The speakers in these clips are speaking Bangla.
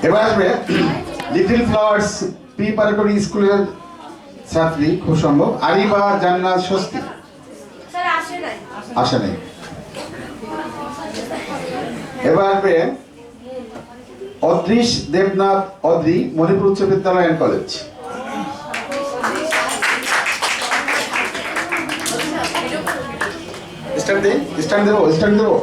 এবার আসবে লিটল ফ্লাওয়ার্স প্রিপারেটরি স্কুলের ছাত্রী, খুব সম্ভব আরিবা জান্নাত স্বস্তি। আসে নাই। এবার আসবে অদৃশ দেবনাথ অদ্রি, মণিপুর উচ্চ বিদ্যালয় অ্যান্ড কলেজ। স্ট্যান্ড দেবো।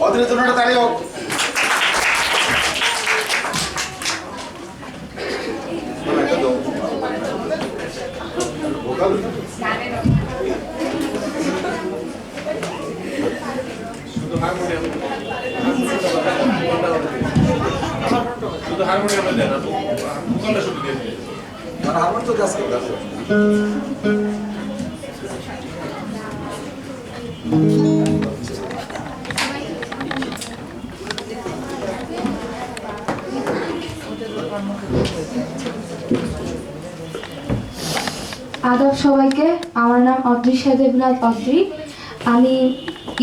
অদৃশ জন্য একটা তালি হোক। শুধু হারমোনিয়ামে দেন, ভোকালটা শুধু দিয়ে দিন। মানে হারমোনিয়াম তো কাজ করে। আদাব সবাইকে, আমার নাম অদৃশ দেবনাথ অদ্রি। আমি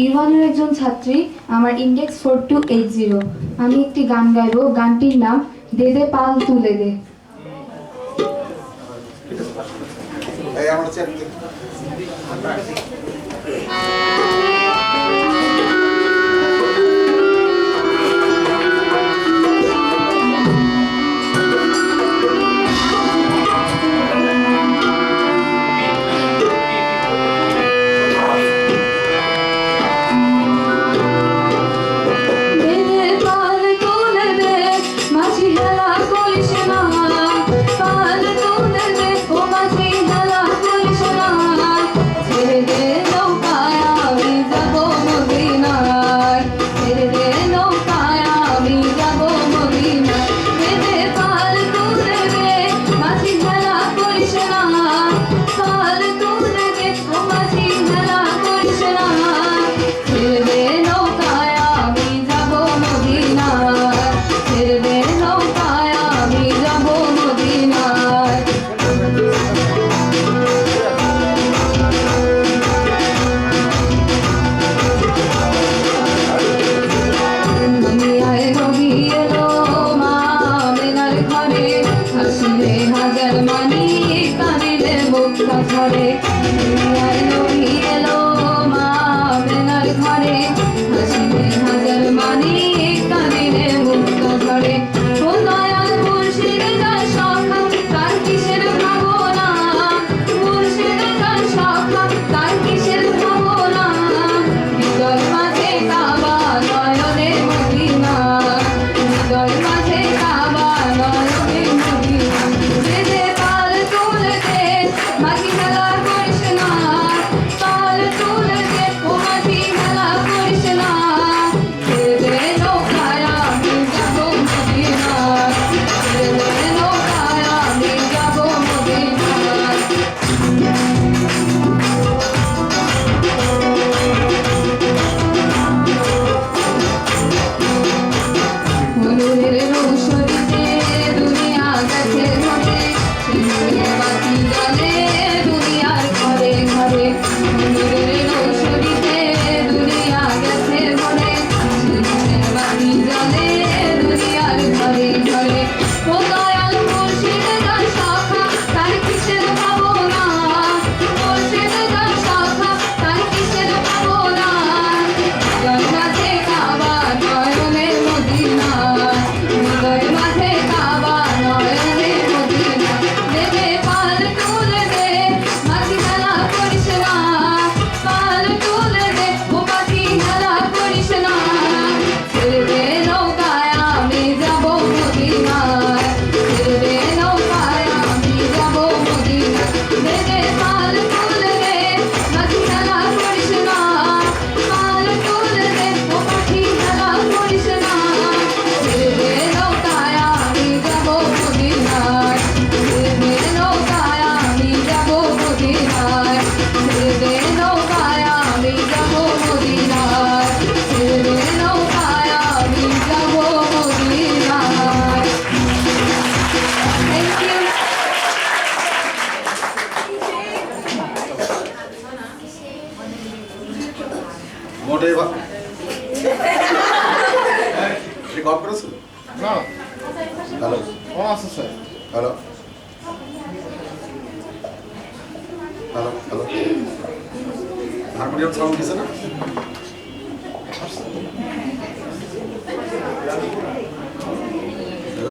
ইউয়ানের একজন ছাত্রী। আমার ইন্ডেক্স 4280। আমি একটি গান গাইবো। গানটির নাম দে দে পাল তুলে দে। Mati খেলা করিস না মোটেই রেকর্ড করেছো? না হ্যালো ও আছে sir hello hello hello harmonium sound দিছে না?